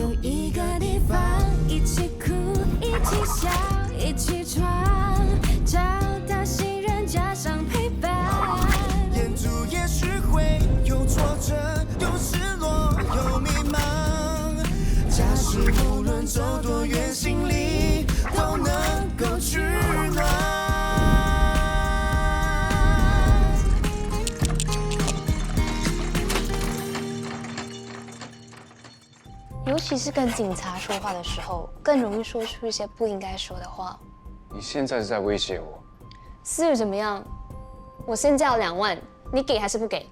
有一个地方，一起哭，一起笑，一起闯，找到信任加上陪伴。沿途也许会有挫折，有失落，有迷茫。假使无论走多远，心里都能够取暖。尤其是跟警察说话的时候，更容易说出一些不应该说的话。你现在是在威胁我是怎么样？我现在要2万，你给还是不给？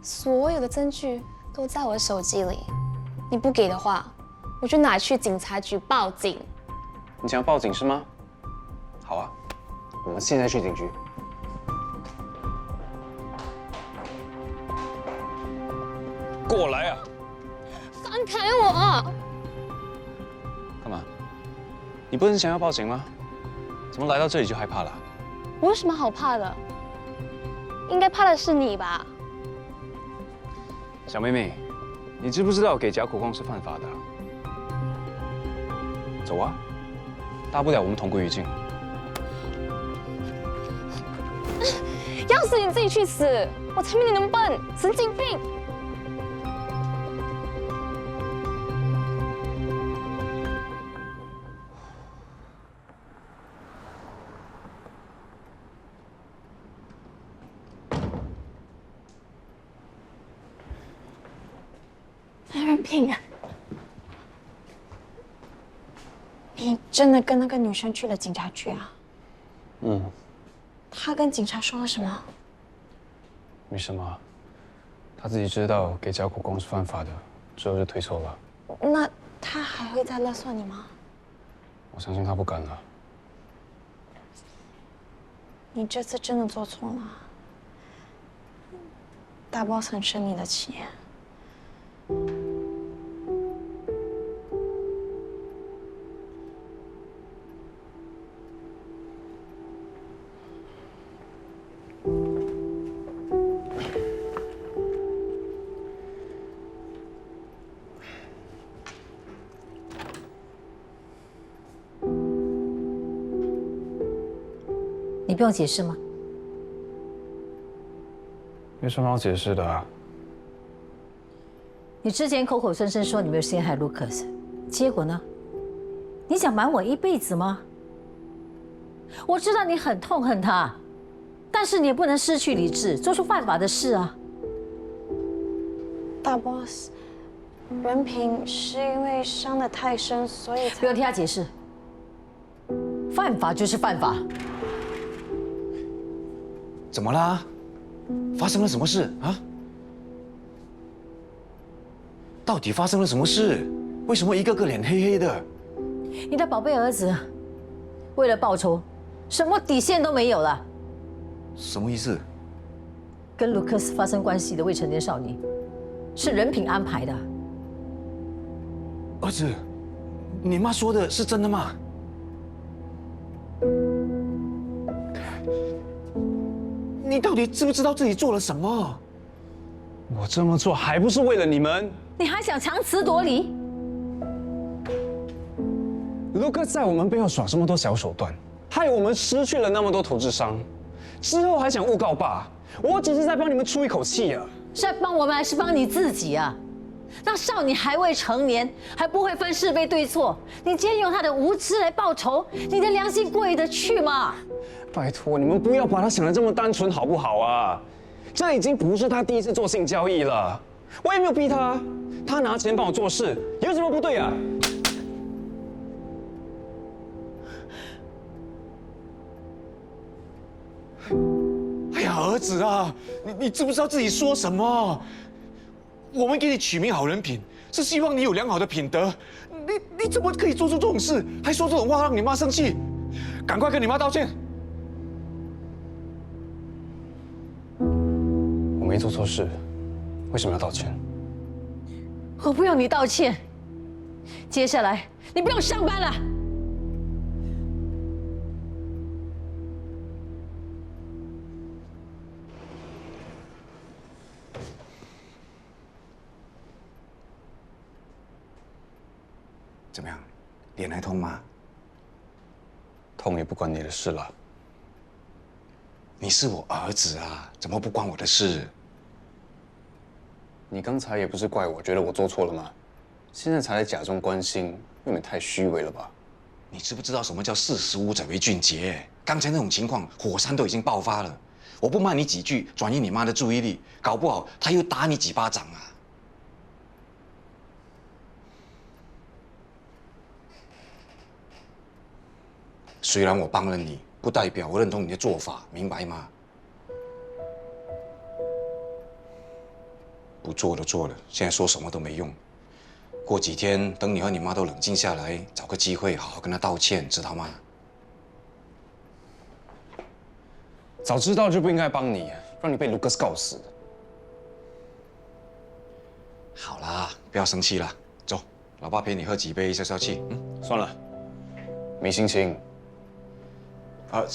所有的证据都在我的手机里，你不给的话，我就拿去警察局报警。你想要报警是吗？好啊，我们现在去警局。过来啊！放开我！干嘛？你不是想要报警吗？怎么来到这里就害怕了？我有什么好怕的？应该怕的是你吧？小妹妹，你知不知道给假口供是犯法的？走啊，大不了我们同归于尽。要死你自己去死！我才没你那么笨，神经病！任平，你真的跟那个女生去了警察局啊？嗯，她跟警察说了什么？没什么，她自己知道给假口供是犯法的，之后就退缩了。那她还会再勒索你吗？我相信她不敢了。你这次真的做错了，大 boss 很生你的气。你不用解释吗？没什么好解释的啊。你之前口口声声说你没有陷害 Lucas， 结果呢？你想瞒我一辈子吗？我知道你很痛恨他，但是你也不能失去理智，做出犯法的事啊。大 boss， 任平是因为伤得太深，所以才……不用听他解释，犯法就是犯法。怎么啦？发生了什么事啊？到底发生了什么事？为什么一个个脸黑黑的？你的宝贝儿子为了报仇，什么底线都没有了。什么意思？跟卢克斯发生关系的未成年少女，是任平安排的。儿子，你妈说的是真的吗？你到底知不知道自己做了什么？我这么做还不是为了你们？你还想强词夺理？卢克在我们背后耍这么多小手段，害我们失去了那么多投资商，之后还想诬告爸，我只是在帮你们出一口气啊！是在帮我们还是帮你自己啊？那少女还未成年，还不会分是非对错，你今天用她的无知来报仇，你的良心过意得去吗？拜托你们不要把他想得这么单纯好不好啊？这已经不是他第一次做性交易了，我也没有逼他，他拿钱帮我做事，有什么不对啊？哎呀，儿子啊，你知不知道自己说什么？我们给你取名好人品，是希望你有良好的品德。你怎么可以做出这种事，还说这种话让你妈生气？赶快跟你妈道歉！我没做错事，为什么要道歉？我不用你道歉。接下来你不用上班了。怎么样？脸还痛吗？痛也不关你的事了。你是我儿子啊，怎么不关我的事？你刚才也不是怪我，觉得我做错了吗？现在才来假装关心，未免太虚伪了吧？你知不知道什么叫识时务者为俊杰？刚才那种情况，火山都已经爆发了，我不骂你几句，转移你妈的注意力，搞不好他又打你几巴掌啊！虽然我帮了你，不代表我认同你的做法，明白吗？不做都做了，现在说什么都没用。过几天，等你和你妈都冷静下来，找个机会好好跟她道歉，知道吗？早知道就不应该帮你，让你被卢克斯告死。好啦，不要生气了，走，老爸陪你喝几杯消消气。算了，没心情。发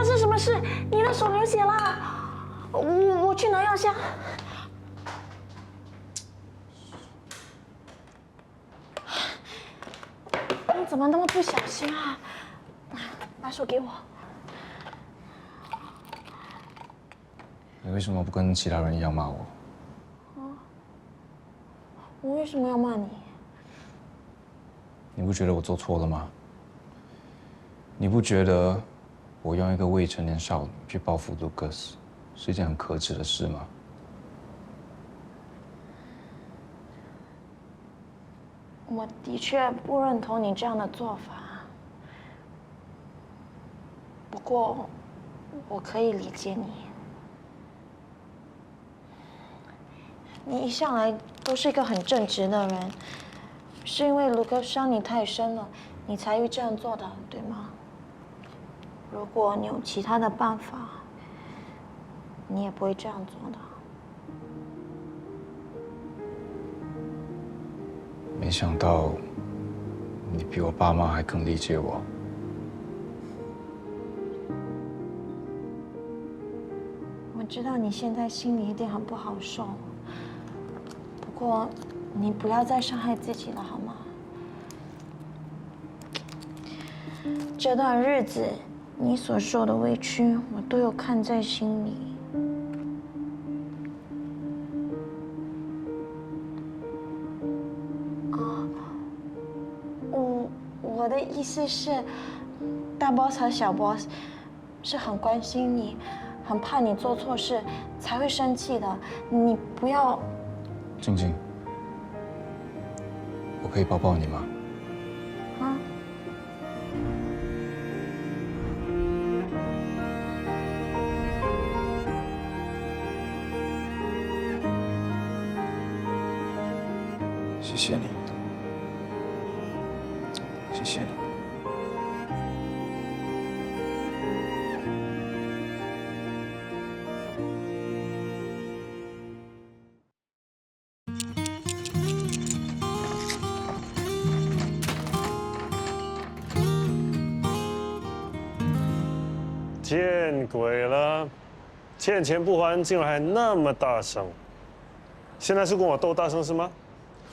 生什么事？你的手流血了，我去拿药箱。你怎么那么不小心啊？把手给我。你为什么不跟其他人一样骂我？我为什么要骂你？你不觉得我做错了吗？你不觉得我用一个未成年少女去报复卢克斯是一件很可耻的事吗？我的确不认同你这样的做法，不过我可以理解你。你一向来都是一个很正直的人，是因为卢克伤你太深了，你才会这样做的，对吗？如果你有其他的办法，你也不会这样做的。没想到你比我爸妈还更理解我。我知道你现在心里一定很不好受，不过你不要再伤害自己了，好吗？这段日子你所受的委屈，我都有看在心里。我的意思是，大 boss 和小 boss 是很关心你，很怕你做错事才会生气的。你不要。静静，我可以抱抱你吗？啊？谢谢你，谢谢你。见鬼了！欠钱不还，竟然还那么大声！现在是跟我斗大声是吗？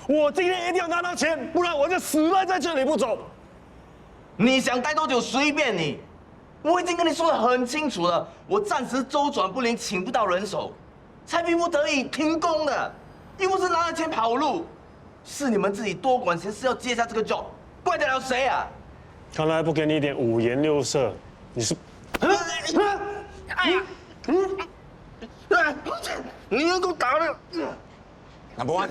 我今天一定要拿到钱，不然我就死赖在这里不走。你想待多久随便你，我已经跟你说得很清楚了，我暂时周转不灵，请不到人手，才逼不得已停工的，又不是拿了钱跑路，是你们自己多管闲事要接下这个 job， 怪得了谁啊？看来不给你一点五颜六色，你是？哎呀，你能够打的Number one，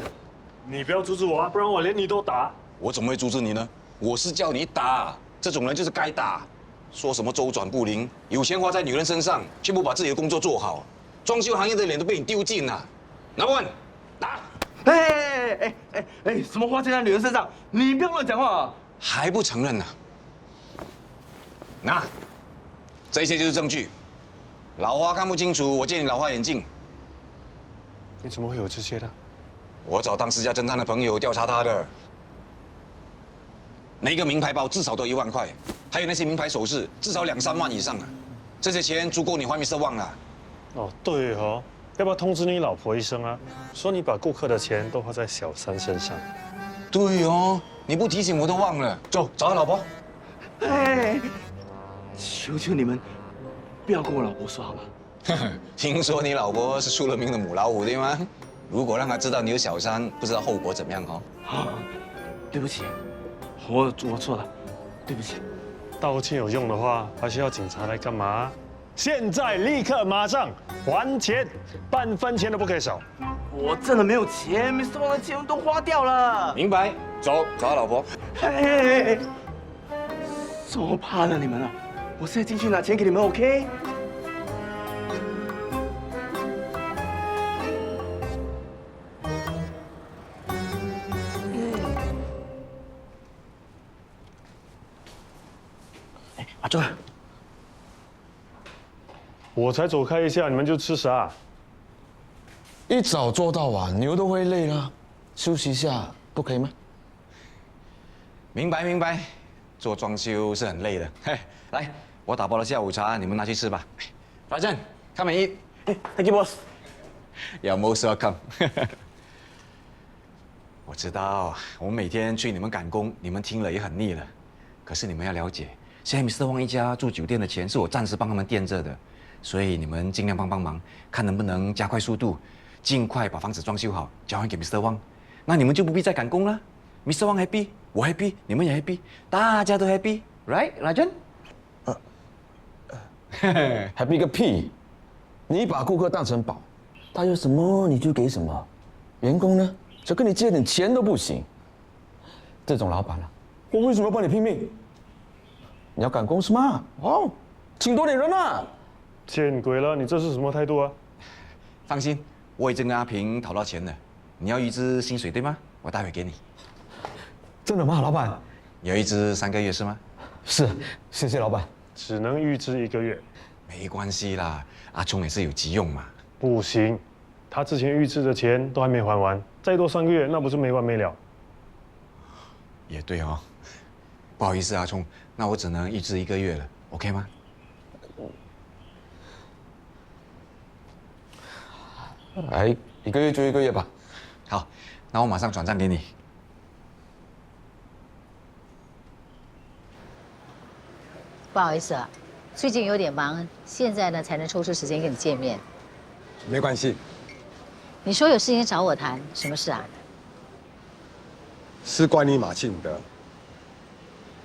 你不要阻止我啊，不然我连你都打。我怎么会阻止你呢？我是叫你打，这种人就是该打。说什么周转不灵，有钱花在女人身上，却不把自己的工作做好，装修行业的脸都被你丢尽了。Number one，打！什么花钱在女人身上？你不要乱讲话啊！还不承认呢？那，这些就是证据。老花看不清楚，我借你老花眼镜。你怎么会有这些的？我找当私家侦探的朋友调查他的。每个名牌包至少都1万块，还有还有那些名牌首饰，至少2、3万以上啊。这些钱足够你还Mr. Wang了。哦，对哦，要不要通知你老婆一声啊？说你把顾客的钱都花在小三身上。对哦，你不提醒我都忘了。走，找他老婆。哎，求求你们，不要跟我老婆说好吗？听说你老婆是出了名的母老虎，对吗？如果让她知道你有小三，不知道后果怎么样哦。啊，对不起，我错了，对不起。道歉有用的话，还需要警察来干嘛？现在立刻马上还钱，半分钱都不可以少。我真的没有钱，Mr. Wang 的钱都花掉了。明白。走，找他老婆。哎，说我怕了你们了，我现在进去拿钱给你们 ，OK？阿忠，我才走开一下，你们就吃啥？一早做到晚，牛都会累了，休息一下不可以吗？明白明白，做装修是很累的。嘿，来，我打包了下午茶，你们拿去吃吧。反正come and eat。Thank you, boss. You're most welcome. 我知道，我每天催你们赶工，你们听了也很腻了。可是你们要了解，现在Mr. Wang一家住酒店的钱是我暂时帮他们垫着的，所以你们尽量帮忙，看能不能加快速度，尽快把房子装修好，交还给Mr. Wang。那你们就不必再赶工了。Mr. Wang happy， 我 happy， 你们也 happy， 大家都 happy，right， Rajan？ happy 个屁！你把顾客当成宝，他有什么你就给什么，员工呢，就跟你借点钱都不行。这种老板啊，我为什么要帮你拼命？你要赶工是吗？哦，请多点人啊！见鬼了，你这是什么态度啊？放心，我已经跟阿平讨到钱了。你要预支薪水对吗？我待会给你。真的吗，老板？有预支3个月是吗？是，谢谢老板。只能预支1个月。没关系啦，阿聪也是有急用嘛。不行，他之前预支的钱都还没还完，再多3个月，那不是没完没了？也对哦，不好意思，阿聪，那我只能预支1个月了 ，OK 吗？来，1个月就1个月吧。好，那我马上转账给你。不好意思啊，最近有点忙，现在呢才能抽出时间跟你见面。没关系，你说有事情找我谈，什么事啊？是关于马庆德。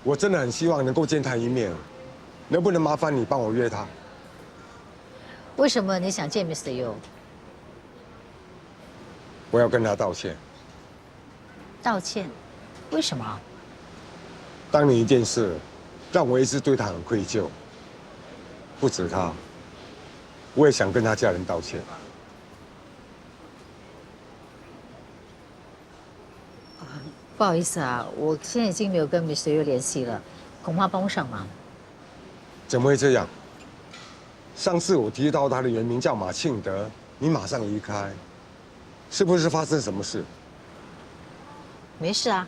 我真的很希望能够见他一面，能不能麻烦你帮我约他？为什么你想见 Mr. Yu？ 我要跟他道歉。道歉？为什么？当年一件事，让我一直对他很愧疚。不止他，我也想跟他家人道歉。不好意思啊，我现在已经没有跟 Mr. Yu 联系了，恐怕帮不上忙。怎么会这样？上次我提到他的原名叫马庆德，你马上离开，是不是发生什么事？没事啊。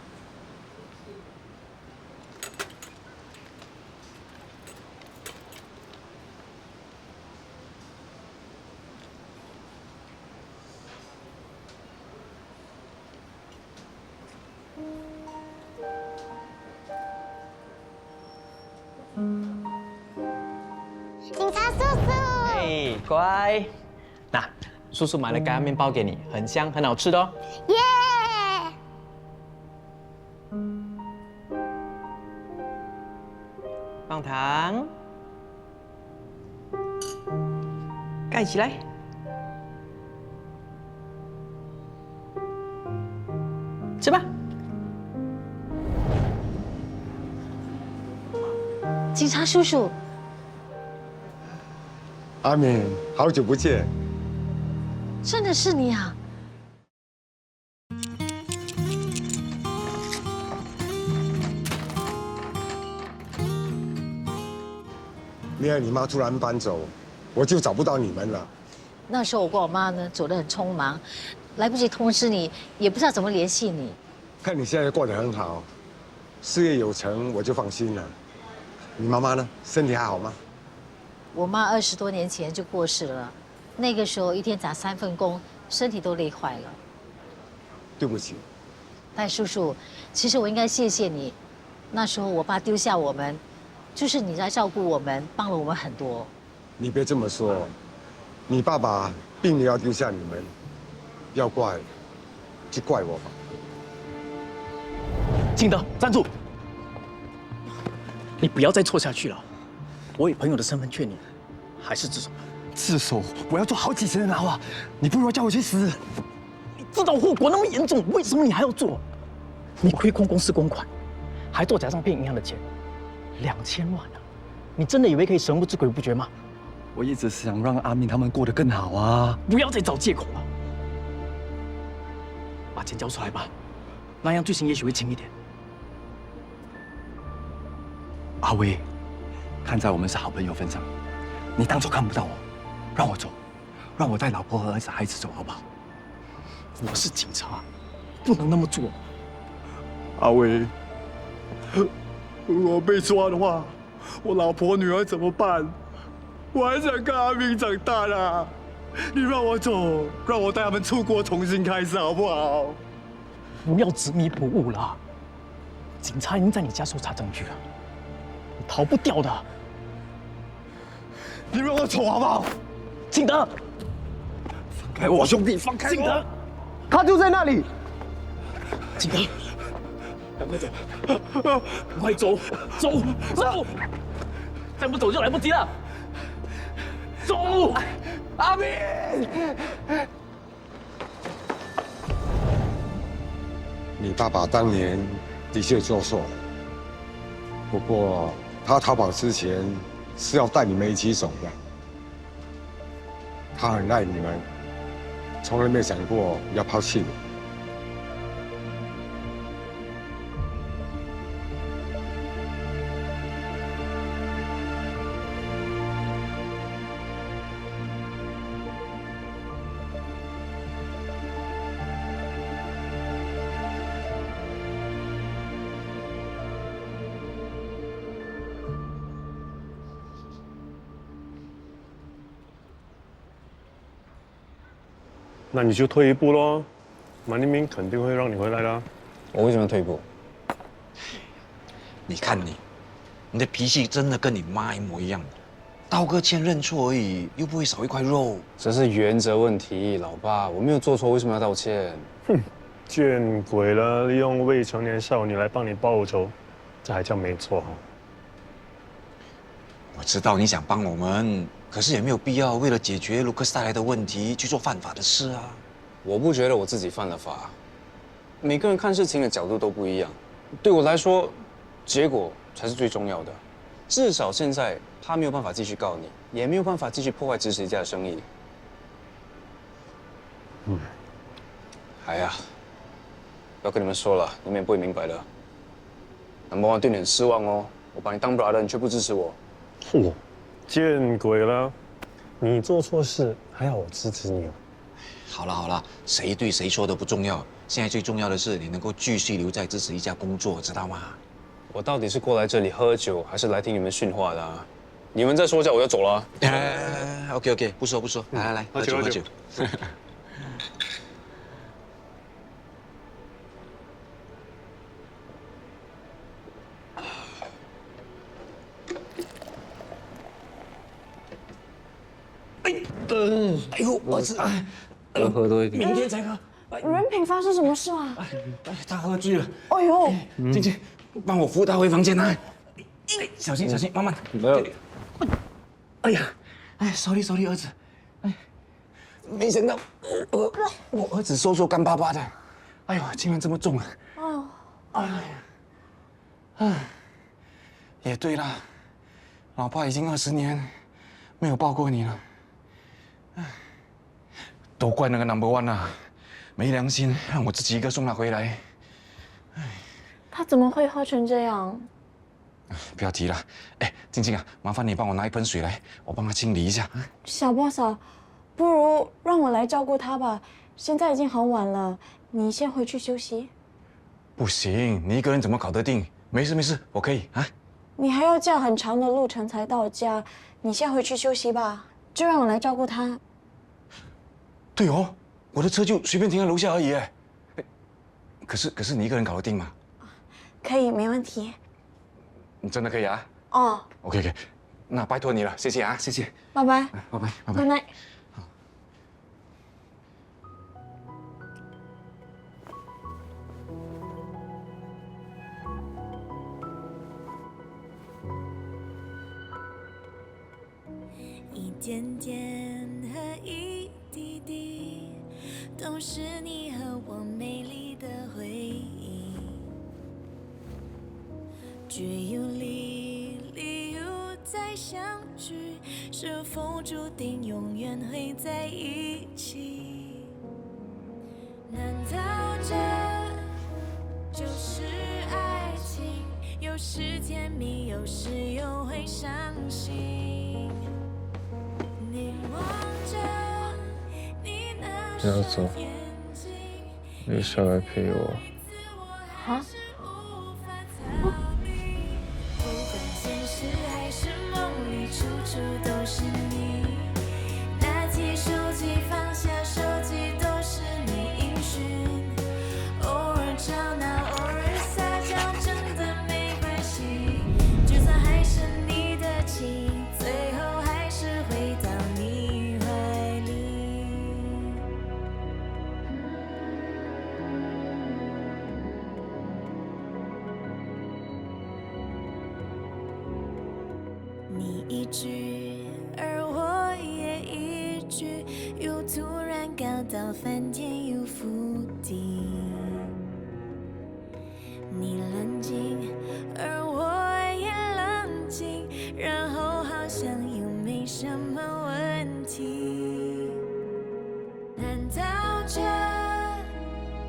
警察叔叔，哎，乖，那叔叔买了干面包给你，很香，很好吃的哦。耶！放糖，盖起来。吃吧。警察叔叔，阿敏，好久不见。真的是你啊！你和你妈突然搬走，我就找不到你们了。那时候我跟我妈呢走得很匆忙，来不及通知你，也不知道怎么联系你。看你现在过得很好，事业有成，我就放心了。你妈妈呢？身体还好吗？我妈20多年前就过世了，那个时候一天打3份工，身体都累坏了。对不起。戴叔叔，其实我应该谢谢你，那时候我爸丢下我们，就是你来照顾我们，帮了我们很多。你别这么说，你爸爸并没有丢下你们，要怪就怪我吧。金德，站住！你不要再错下去了。我以朋友的身份劝你，还是自首。自首？我要坐好几10年牢啊！你不如叫我去死！你知道后果那么严重，为什么你还要做？你亏空公司公款，还做假账骗银行的钱，2000万啊！你真的以为可以神不知鬼不觉吗？我一直想让阿明他们过得更好啊！不要再找借口了，把钱交出来吧，那样罪行也许会轻一点。阿威，看在我们是好朋友份上，你当作看不到我，让我走，让我带老婆和儿子孩子走，好不好？我是警察，不能那么做。阿威，如果被抓的话，我老婆女儿怎么办？我还想看阿明长大啦！你让我走，让我带他们出国重新开始，好不好？不要执迷不悟了，警察已经在你家搜查证据了，你逃不掉的。你让我走好不好？景德，放开我，兄弟，放开我！景德，他就在那里。景德，赶快走，赶快走，走，走！再不走就来不及了。走，阿明。你爸爸当年的确做错，不过他逃跑之前是要带你们一起走的。他很爱你们，从来没有想过要抛弃你。那你就退一步喽，马立明肯定会让你回来的。我为什么要退一步？你看你的脾气真的跟你妈一模一样，道个歉认错而已，又不会少一块肉。这是原则问题，老爸，我没有做错，为什么要道歉？哼，见鬼了！利用未成年少女来帮你报仇，这还叫没错？我知道你想帮我们，可是也没有必要为了解决卢克斯带来的问题去做犯法的事啊。我不觉得我自己犯了法，每个人看事情的角度都不一样。对我来说，结果才是最重要的。至少现在他没有办法继续告你，也没有办法继续破坏支持家的生意。哎呀，不要跟你们说了，你们也不会明白的。Number One对你很失望哦，我把你当 brother， 你却不支持我。嚯，见鬼了！你做错事还要我支持你哦？好了，谁对谁错都不重要，现在最重要的是你能够继续留在支持一家工作，知道吗？我到底是过来这里喝酒，还是来听你们训话的啊？你们再说教我就走了。OK， 不说，来，喝酒。哎呦，儿子，多喝多一点。明天才喝。任品发生什么事啊？他喝醉了。哎呦，静静，帮我扶他回房间啊！小心，慢慢。没有。哎呀，sorry，儿子。没想到我儿子瘦干巴巴的，哎呦，竟然这么重啊！哦，也对啦，老爸已经20年没有抱过你了。都怪那个 Number One 啊，没良心，让我自己一个送他回来。他怎么会喝成这样？不要提了。哎，静静啊，麻烦你帮我拿一盆水来，我帮他清理一下。小 boss 啊，不如让我来照顾他吧。现在已经很晚了，你先回去休息。不行，你一个人怎么搞得定？没事，我可以啊。你还要驾很长的路程才到家，你先回去休息吧，就让我来照顾他。对哦，我的车就随便停在楼下而已哎。可是你一个人搞得定吗？可以，没问题。你真的可以啊？哦 OK， 那拜托你了，谢谢啊，谢谢。拜拜。拜拜，拜拜。 Good night。一点点和一滴滴，都是你和我美丽的回忆。只有离又再相聚，是否注定永远会在一起？难道这就是爱情？有时甜蜜，有时又会伤心。你望着你那不要走，留下来陪我。啊？不管现实还是梦里，处处都是你。拿起手机，放下手机，都是你音讯。偶尔吵闹，偶尔撒娇，真的没关系。就算还生你的气，最后还是回到你怀里。你一句，而我也一句，又突然搞到翻天又覆地。你冷静，而我也冷静，然后好像又没什么问题。难道这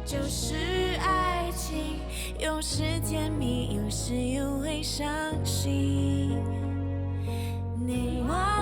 就是爱情？有时甜蜜，有时又会伤心。你望